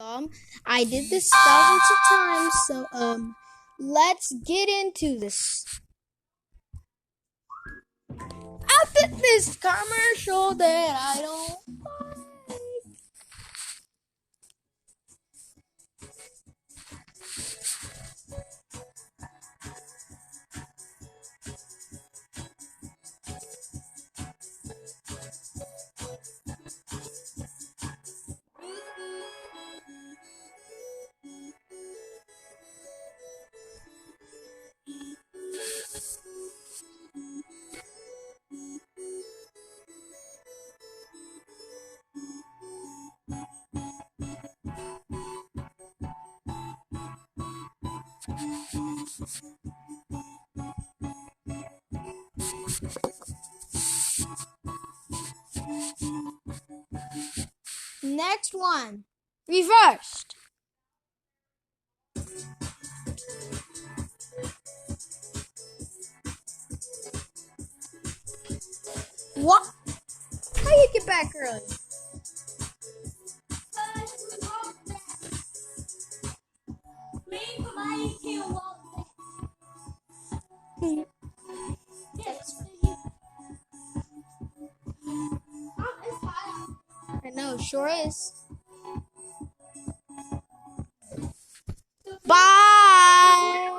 I did this thousands of times, so let's get into this. After this commercial that I don't like. Next one, reversed. What? How you get back early? I know, sure is. Bye.